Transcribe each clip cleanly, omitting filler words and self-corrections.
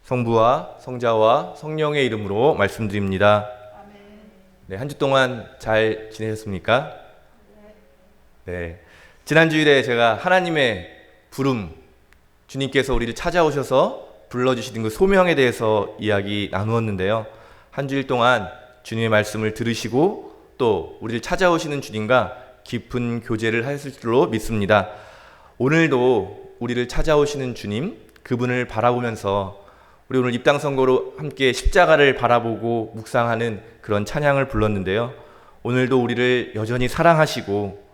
성부와 성자와 성령의 이름으로 말씀드립니다. 네, 한 주 동안 잘 지내셨습니까? 네. 지난 주일에 제가 하나님의 부름, 주님께서 우리를 찾아오셔서 불러주시는 그 소명에 대해서 이야기 나누었는데요. 한 주일 동안 주님의 말씀을 들으시고 또 우리를 찾아오시는 주님과 깊은 교제를 하셨을 줄로 믿습니다. 오늘도 우리를 찾아오시는 주님, 그분을 바라보면서 우리 오늘 입당 선거로 함께 십자가를 바라보고 묵상하는 그런 찬양을 불렀는데요. 오늘도 우리를 여전히 사랑하시고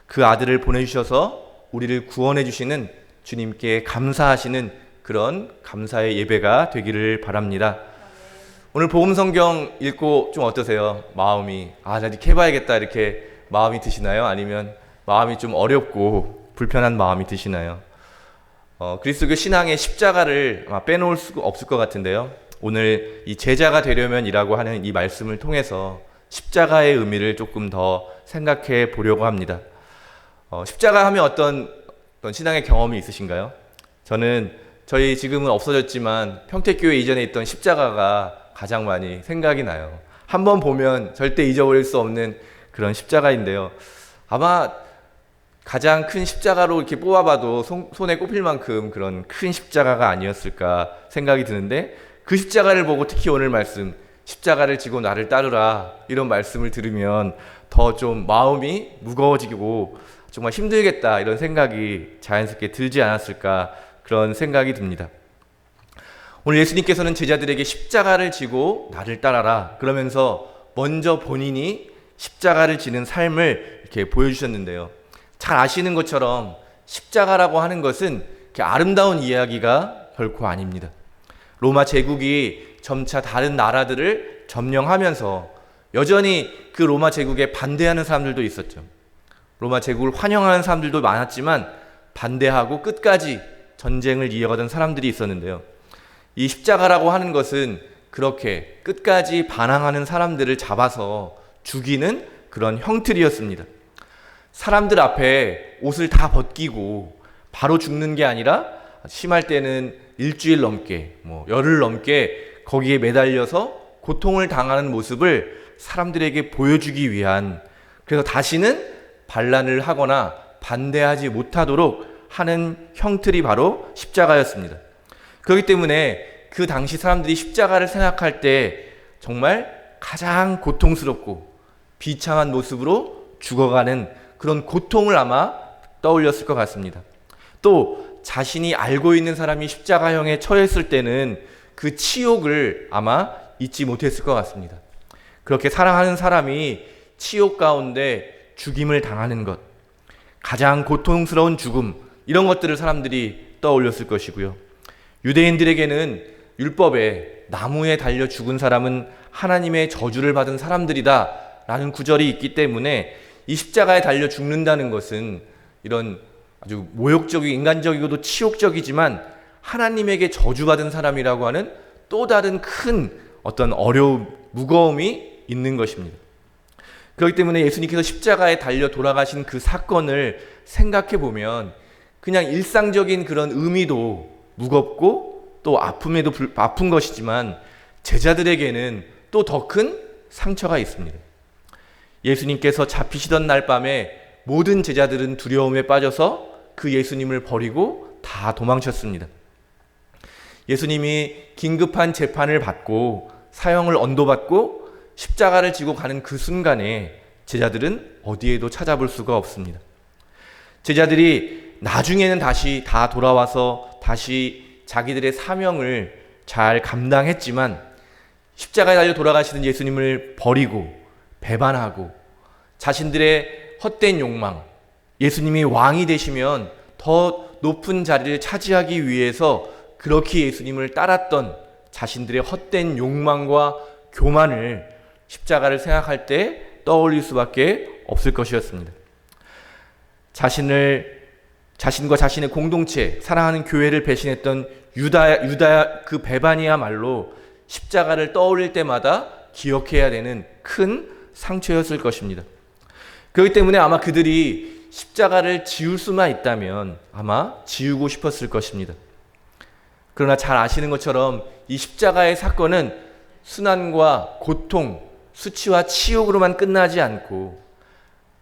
그 아들을 보내주셔서 우리를 구원해 주시는 주님께 감사하시는 그런 감사의 예배가 되기를 바랍니다. 오늘 복음 성경 읽고 좀 어떠세요? 마음이 나 이렇게 해봐야겠다 이렇게 마음이 드시나요? 아니면 마음이 좀 어렵고 불편한 마음이 드시나요? 그리스도교 신앙의 십자가를 아마 빼놓을 수가 없을 것 같은데요. 오늘 이 제자가 되려면이라고 하는 이 말씀을 통해서 십자가의 의미를 조금 더 생각해 보려고 합니다. 십자가 하면 어떤 신앙의 경험이 있으신가요? 저는 저희 지금은 없어졌지만 평택교회 이전에 있던 십자가가 가장 많이 생각이 나요. 한번 보면 절대 잊어버릴 수 없는 그런 십자가인데요. 아마 가장 큰 십자가로 이렇게 뽑아봐도 손에 꼽힐 만큼 그런 큰 십자가가 아니었을까 생각이 드는데, 그 십자가를 보고 특히 오늘 말씀 십자가를 지고 나를 따르라 이런 말씀을 들으면 더 좀 마음이 무거워지고 정말 힘들겠다 이런 생각이 자연스럽게 들지 않았을까 그런 생각이 듭니다. 오늘 예수님께서는 제자들에게 십자가를 지고 나를 따라라 그러면서 먼저 본인이 십자가를 지는 삶을 이렇게 보여주셨는데요. 잘 아시는 것처럼 십자가라고 하는 것은 이렇게 아름다운 이야기가 결코 아닙니다. 로마 제국이 점차 다른 나라들을 점령하면서 여전히 그 로마 제국에 반대하는 사람들도 있었죠. 로마 제국을 환영하는 사람들도 많았지만 반대하고 끝까지 전쟁을 이어가던 사람들이 있었는데요. 이 십자가라고 하는 것은 그렇게 끝까지 반항하는 사람들을 잡아서 죽이는 그런 형틀이었습니다. 사람들 앞에 옷을 다 벗기고 바로 죽는 게 아니라 심할 때는 일주일 넘게 열흘 넘게 거기에 매달려서 고통을 당하는 모습을 사람들에게 보여주기 위한, 그래서 다시는 반란을 하거나 반대하지 못하도록 하는 형틀이 바로 십자가였습니다. 그렇기 때문에 그 당시 사람들이 십자가를 생각할 때 정말 가장 고통스럽고 비참한 모습으로 죽어가는 그런 고통을 아마 떠올렸을 것 같습니다. 또 자신이 알고 있는 사람이 십자가형에 처했을 때는 그 치욕을 아마 잊지 못했을 것 같습니다. 그렇게 사랑하는 사람이 치욕 가운데 죽임을 당하는 것, 가장 고통스러운 죽음, 이런 것들을 사람들이 떠올렸을 것이고요. 유대인들에게는 율법에 나무에 달려 죽은 사람은 하나님의 저주를 받은 사람들이다 라는 구절이 있기 때문에 이 십자가에 달려 죽는다는 것은 이런 아주 모욕적이고 인간적이고도 치욕적이지만 하나님에게 저주받은 사람이라고 하는 또 다른 큰 어떤 어려움, 무거움이 있는 것입니다. 그렇기 때문에 예수님께서 십자가에 달려 돌아가신 그 사건을 생각해 보면 그냥 일상적인 그런 의미도 무겁고 또 아픈 것이지만 제자들에게는 또 더 큰 상처가 있습니다. 예수님께서 잡히시던 날 밤에 모든 제자들은 두려움에 빠져서 그 예수님을 버리고 다 도망쳤습니다. 예수님이 긴급한 재판을 받고 사형을 언도받고 십자가를 지고 가는 그 순간에 제자들은 어디에도 찾아볼 수가 없습니다. 제자들이 나중에는 다시 다 돌아와서 다시 자기들의 사명을 잘 감당했지만 십자가에 달려 돌아가시는 예수님을 버리고 배반하고 자신들의 헛된 욕망, 예수님이 왕이 되시면 더 높은 자리를 차지하기 위해서 그렇게 예수님을 따랐던 자신들의 헛된 욕망과 교만을 십자가를 생각할 때 떠올릴 수밖에 없을 것이었습니다. 자신과 자신의 공동체, 사랑하는 교회를 배신했던 유다 그 배반이야말로 십자가를 떠올릴 때마다 기억해야 되는 큰 상처였을 것입니다. 그렇기 때문에 아마 그들이 십자가를 지울 수만 있다면 아마 지우고 싶었을 것입니다. 그러나 잘 아시는 것처럼 이 십자가의 사건은 순환과 고통, 수치와 치욕으로만 끝나지 않고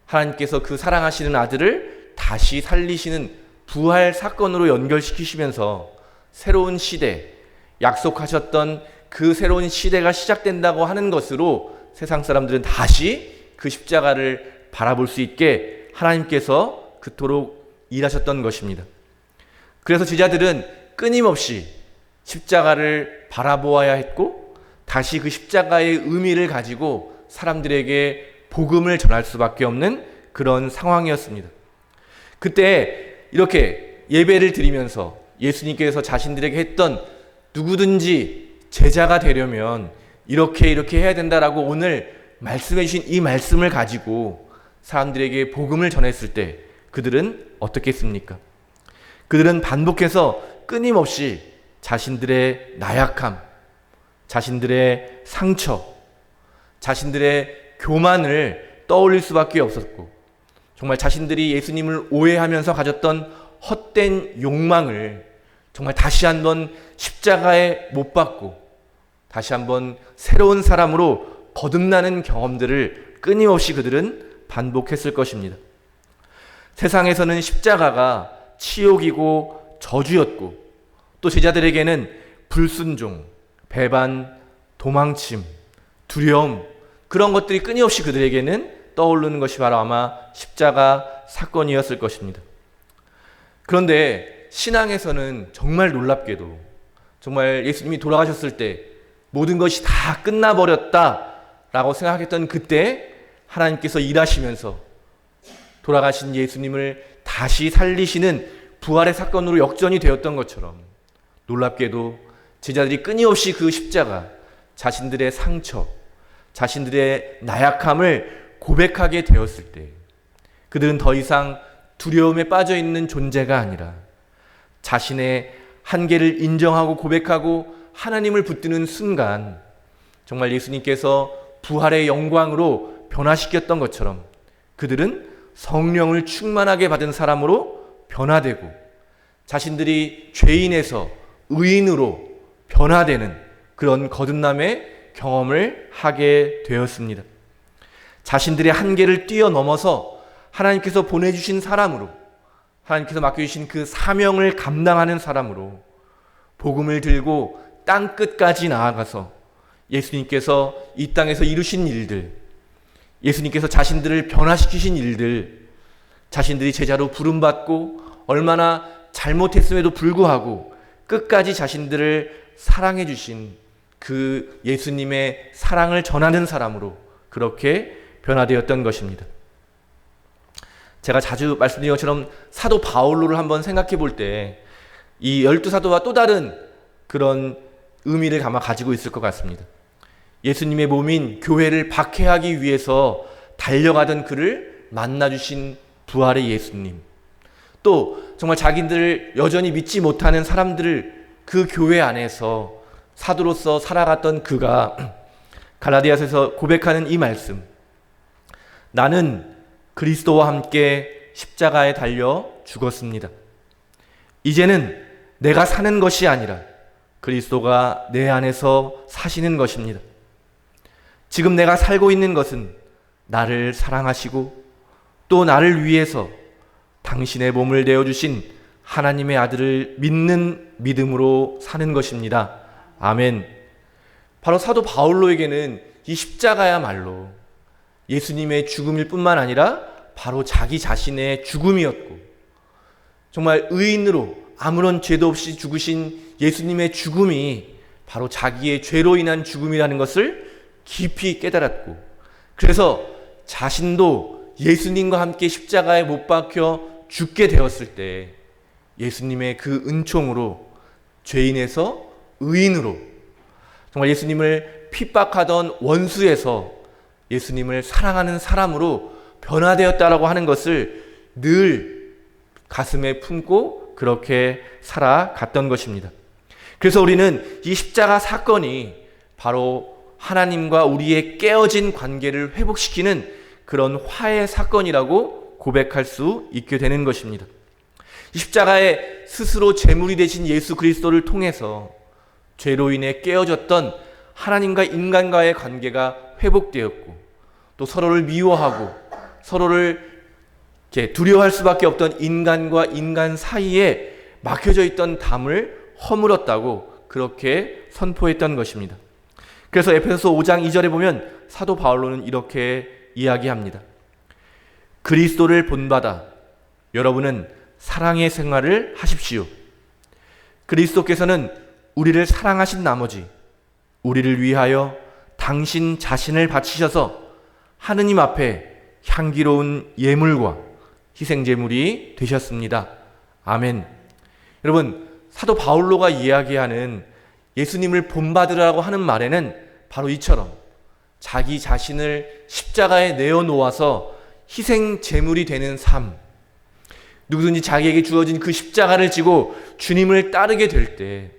하나님께서 그 사랑하시는 아들을 다시 살리시는 부활 사건으로 연결시키시면서 새로운 시대, 약속하셨던 그 새로운 시대가 시작된다고 하는 것으로 세상 사람들은 다시 그 십자가를 바라볼 수 있게 하나님께서 그토록 일하셨던 것입니다. 그래서 제자들은 끊임없이 십자가를 바라보아야 했고 다시 그 십자가의 의미를 가지고 사람들에게 복음을 전할 수밖에 없는 그런 상황이었습니다. 그때 이렇게 예배를 드리면서 예수님께서 자신들에게 했던 누구든지 제자가 되려면 이렇게 해야 된다라고 오늘 말씀해 주신 이 말씀을 가지고 사람들에게 복음을 전했을 때 그들은 어떻게 했습니까? 그들은 반복해서 끊임없이 자신들의 나약함, 자신들의 상처, 자신들의 교만을 떠올릴 수밖에 없었고 정말 자신들이 예수님을 오해하면서 가졌던 헛된 욕망을 정말 다시 한번 십자가에 못 박고 다시 한번 새로운 사람으로 거듭나는 경험들을 끊임없이 그들은 반복했을 것입니다. 세상에서는 십자가가 치욕이고 저주였고 또 제자들에게는 불순종, 배반, 도망침, 두려움 그런 것들이 끊임없이 그들에게는 떠오르는 것이 바로 아마 십자가 사건이었을 것입니다. 그런데 신앙에서는 정말 놀랍게도 정말 예수님이 돌아가셨을 때 모든 것이 다 끝나버렸다라고 생각했던 그때 하나님께서 일하시면서 돌아가신 예수님을 다시 살리시는 부활의 사건으로 역전이 되었던 것처럼 놀랍게도 제자들이 끊임없이 그 십자가, 자신들의 상처, 자신들의 나약함을 고백하게 되었을 때 그들은 더 이상 두려움에 빠져있는 존재가 아니라 자신의 한계를 인정하고 고백하고 하나님을 붙드는 순간 정말 예수님께서 부활의 영광으로 변화시켰던 것처럼 그들은 성령을 충만하게 받은 사람으로 변화되고 자신들이 죄인에서 의인으로 변화되는 그런 거듭남의 경험을 하게 되었습니다. 자신들의 한계를 뛰어넘어서 하나님께서 보내주신 사람으로 하나님께서 맡겨주신 그 사명을 감당하는 사람으로 복음을 들고 땅 끝까지 나아가서 예수님께서 이 땅에서 이루신 일들, 예수님께서 자신들을 변화시키신 일들, 자신들이 제자로 부름받고 얼마나 잘못했음에도 불구하고 끝까지 자신들을 사랑해 주신 그 예수님의 사랑을 전하는 사람으로 그렇게 변화되었던 것입니다. 제가 자주 말씀드린 것처럼 사도 바울로를 한번 생각해 볼 때 이 12사도와 또 다른 그런 의미를 아마 가지고 있을 것 같습니다. 예수님의 몸인 교회를 박해하기 위해서 달려가던 그를 만나주신 부활의 예수님, 또 정말 자기들 여전히 믿지 못하는 사람들을 그 교회 안에서 사도로서 살아갔던 그가 갈라디아서에서 고백하는 이 말씀, 나는 그리스도와 함께 십자가에 달려 죽었습니다. 이제는 내가 사는 것이 아니라 그리스도가 내 안에서 사시는 것입니다. 지금 내가 살고 있는 것은 나를 사랑하시고 또 나를 위해서 당신의 몸을 내어주신 하나님의 아들을 믿는 믿음으로 사는 것입니다. 아멘. 바로 사도 바울로에게는 이 십자가야말로 예수님의 죽음일 뿐만 아니라 바로 자기 자신의 죽음이었고 정말 의인으로 아무런 죄도 없이 죽으신 예수님의 죽음이 바로 자기의 죄로 인한 죽음이라는 것을 깊이 깨달았고 그래서 자신도 예수님과 함께 십자가에 못 박혀 죽게 되었을 때 예수님의 그 은총으로 죄인에서 의인으로 정말 예수님을 핍박하던 원수에서 예수님을 사랑하는 사람으로 변화되었다라고 하는 것을 늘 가슴에 품고 그렇게 살아갔던 것입니다. 그래서 우리는 이 십자가 사건이 바로 하나님과 우리의 깨어진 관계를 회복시키는 그런 화해 사건이라고 고백할 수 있게 되는 것입니다. 이 십자가에 스스로 제물이 되신 예수 그리스도를 통해서 죄로 인해 깨어졌던 하나님과 인간과의 관계가 회복되었고, 또 서로를 미워하고 서로를 이렇게 두려워할 수밖에 없던 인간과 인간 사이에 막혀져 있던 담을 허물었다고 그렇게 선포했던 것입니다. 그래서 에베소서 5장 2절에 보면 사도 바울로는 이렇게 이야기합니다. 그리스도를 본받아 여러분은 사랑의 생활을 하십시오. 그리스도께서는 우리를 사랑하신 나머지 우리를 위하여 당신 자신을 바치셔서 하느님 앞에 향기로운 예물과 희생제물이 되셨습니다. 아멘. 여러분, 사도 바울로가 이야기하는 예수님을 본받으라고 하는 말에는 바로 이처럼 자기 자신을 십자가에 내어놓아서 희생제물이 되는 삶, 누구든지 자기에게 주어진 그 십자가를 지고 주님을 따르게 될 때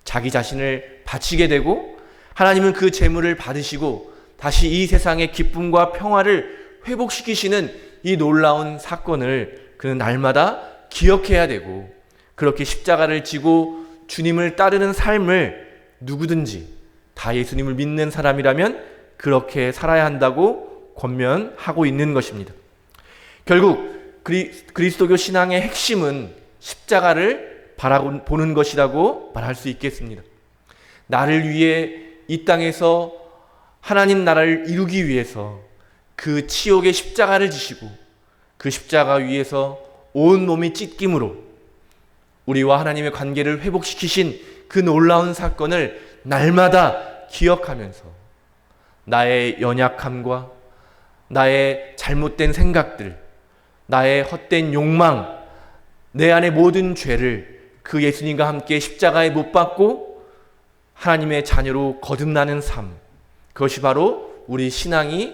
자기 자신을 바치게 되고, 하나님은 그 제물을 받으시고 다시 이 세상의 기쁨과 평화를 회복시키시는 이 놀라운 사건을 그는 날마다 기억해야 되고, 그렇게 십자가를 지고 주님을 따르는 삶을 누구든지 다 예수님을 믿는 사람이라면 그렇게 살아야 한다고 권면하고 있는 것입니다. 결국 그리스도교 신앙의 핵심은 십자가를 바라보는 것이라고 말할 수 있겠습니다. 나를 위해 이 땅에서 하나님 나라를 이루기 위해서 그 치욕의 십자가를 지시고 그 십자가 위에서 온 몸이 찢김으로 우리와 하나님의 관계를 회복시키신 그 놀라운 사건을 날마다 기억하면서 나의 연약함과 나의 잘못된 생각들, 나의 헛된 욕망, 내 안의 모든 죄를 그 예수님과 함께 십자가에 못 박고 하나님의 자녀로 거듭나는 삶, 그것이 바로 우리 신앙이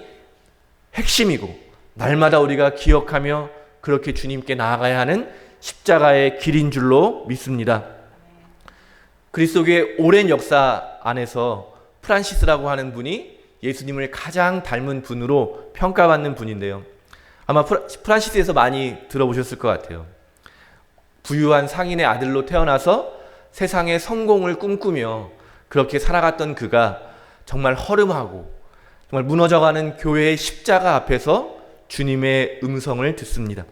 핵심이고 날마다 우리가 기억하며 그렇게 주님께 나아가야 하는 십자가의 길인 줄로 믿습니다. 그리스도교의 오랜 역사 안에서 프란시스라고 하는 분이 예수님을 가장 닮은 분으로 평가받는 분인데요. 아마 프란시스에서 많이 들어보셨을 것 같아요. 부유한 상인의 아들로 태어나서 세상의 성공을 꿈꾸며 그렇게 살아갔던 그가 정말 허름하고 정말 무너져가는 교회의 십자가 앞에서 주님의 음성을 듣습니다.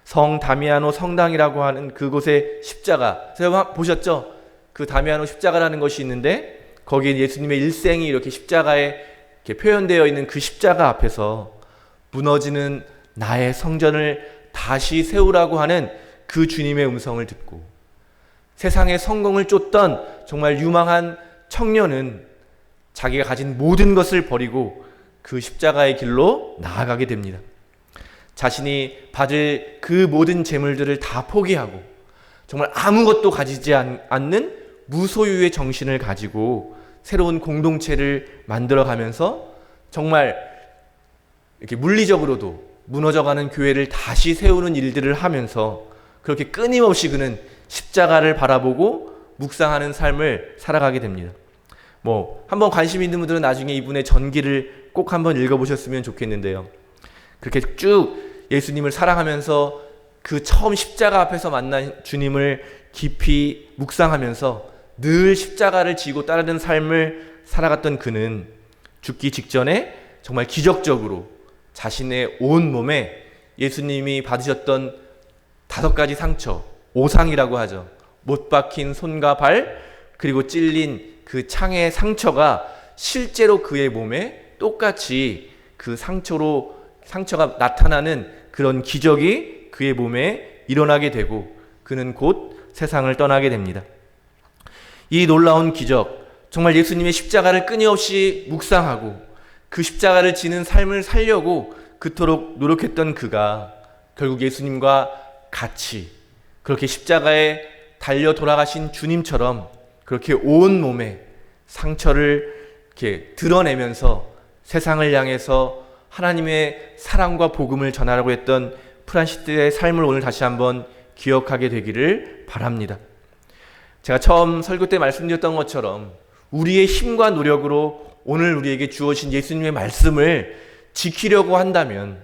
성 다미아노 성당이라고 하는 그곳의 십자가, 제가 보셨죠? 그 다미아노 십자가라는 것이 있는데 거기에 예수님의 일생이 이렇게 십자가에 이렇게 표현되어 있는 그 십자가 앞에서 무너지는 나의 성전을 다시 세우라고 하는 그 주님의 음성을 듣고, 세상의 성공을 쫓던 정말 유망한 청년은 자기가 가진 모든 것을 버리고 그 십자가의 길로 나아가게 됩니다. 자신이 받을 그 모든 재물들을 다 포기하고 정말 아무것도 가지지 않는 무소유의 정신을 가지고 새로운 공동체를 만들어가면서 정말 이렇게 물리적으로도 무너져가는 교회를 다시 세우는 일들을 하면서 그렇게 끊임없이 그는 십자가를 바라보고 묵상하는 삶을 살아가게 됩니다. 한번 관심 있는 분들은 나중에 이분의 전기를 꼭 한번 읽어보셨으면 좋겠는데요. 그렇게 쭉 예수님을 사랑하면서 그 처음 십자가 앞에서 만난 주님을 깊이 묵상하면서 늘 십자가를 지고 따르는 삶을 살아갔던 그는 죽기 직전에 정말 기적적으로 자신의 온 몸에 예수님이 받으셨던 5가지 상처, 오상이라고 하죠. 못 박힌 손과 발, 그리고 찔린 그 창의 상처가 실제로 그의 몸에 똑같이 그 상처가 나타나는 그런 기적이 그의 몸에 일어나게 되고 그는 곧 세상을 떠나게 됩니다. 이 놀라운 기적, 정말 예수님의 십자가를 끊임없이 묵상하고 그 십자가를 지는 삶을 살려고 그토록 노력했던 그가 결국 예수님과 같이 그렇게 십자가에 달려 돌아가신 주님처럼 그렇게 온 몸에 상처를 이렇게 드러내면서 세상을 향해서 하나님의 사랑과 복음을 전하라고 했던 프란시스의 삶을 오늘 다시 한번 기억하게 되기를 바랍니다. 제가 처음 설교 때 말씀드렸던 것처럼 우리의 힘과 노력으로 오늘 우리에게 주어진 예수님의 말씀을 지키려고 한다면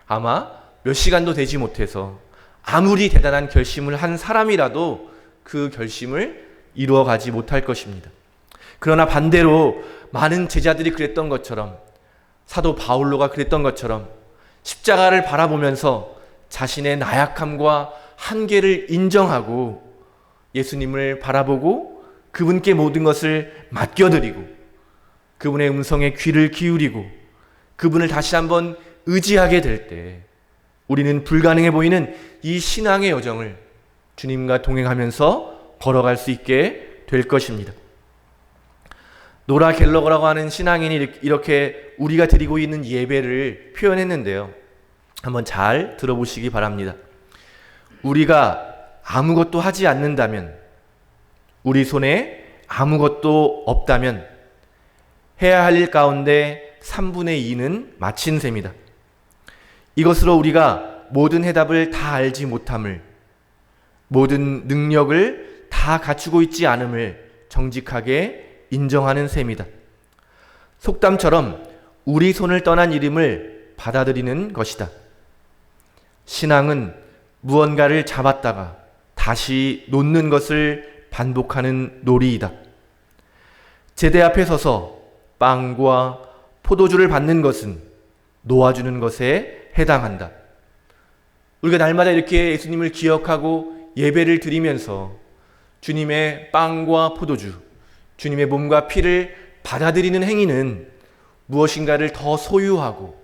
아마 몇 시간도 되지 못해서, 아무리 대단한 결심을 한 사람이라도 그 결심을 이루어가지 못할 것입니다. 그러나 반대로 많은 제자들이 그랬던 것처럼, 사도 바울로가 그랬던 것처럼 십자가를 바라보면서 자신의 나약함과 한계를 인정하고 예수님을 바라보고 그분께 모든 것을 맡겨드리고 그분의 음성에 귀를 기울이고 그분을 다시 한번 의지하게 될 때 우리는 불가능해 보이는 이 신앙의 여정을 주님과 동행하면서 걸어갈 수 있게 될 것입니다. 노라 갤러거라고 하는 신앙인이 이렇게 우리가 드리고 있는 예배를 표현했는데요. 한번 잘 들어보시기 바랍니다. 우리가 아무것도 하지 않는다면, 우리 손에 아무것도 없다면 해야 할 일 가운데 3분의 2는 마친 셈이다. 이것으로 우리가 모든 해답을 다 알지 못함을, 모든 능력을 다 갖추고 있지 않음을 정직하게 인정하는 셈이다. 속담처럼 우리 손을 떠난 이름을 받아들이는 것이다. 신앙은 무언가를 잡았다가 다시 놓는 것을 반복하는 놀이이다. 제대 앞에 서서 빵과 포도주를 받는 것은 놓아주는 것에 해당한다. 우리가 날마다 이렇게 예수님을 기억하고 예배를 드리면서 주님의 빵과 포도주, 주님의 몸과 피를 받아들이는 행위는 무엇인가를 더 소유하고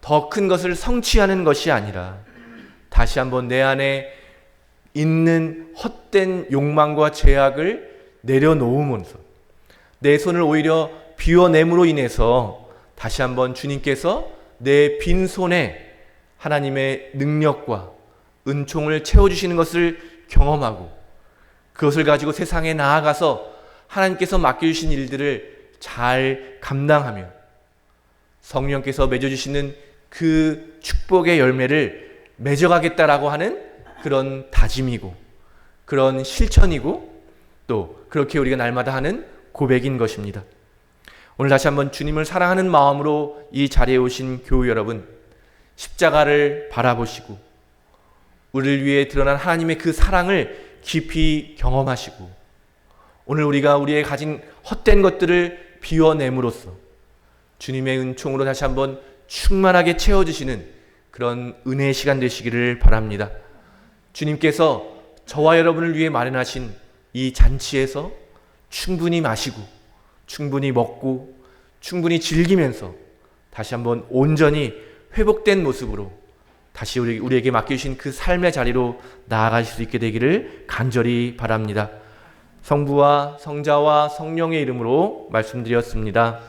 더 큰 것을 성취하는 것이 아니라 다시 한번 내 안에 있는 헛된 욕망과 죄악을 내려놓으면서 내 손을 오히려 비워냄으로 인해서 다시 한번 주님께서 내 빈손에 하나님의 능력과 은총을 채워주시는 것을 경험하고 그것을 가지고 세상에 나아가서 하나님께서 맡겨주신 일들을 잘 감당하며 성령께서 맺어주시는 그 축복의 열매를 맺어가겠다라고 하는 그런 다짐이고 그런 실천이고 또 그렇게 우리가 날마다 하는 고백인 것입니다. 오늘 다시 한번 주님을 사랑하는 마음으로 이 자리에 오신 교우 여러분, 십자가를 바라보시고 우리를 위해 드러난 하나님의 그 사랑을 깊이 경험하시고 오늘 우리가 우리의 가진 헛된 것들을 비워냄으로써 주님의 은총으로 다시 한번 충만하게 채워주시는 그런 은혜의 시간 되시기를 바랍니다. 주님께서 저와 여러분을 위해 마련하신 이 잔치에서 충분히 마시고 충분히 먹고 충분히 즐기면서 다시 한번 온전히 회복된 모습으로 다시 우리에게 맡겨주신 그 삶의 자리로 나아가실 수 있게 되기를 간절히 바랍니다. 성부와 성자와 성령의 이름으로 말씀드렸습니다.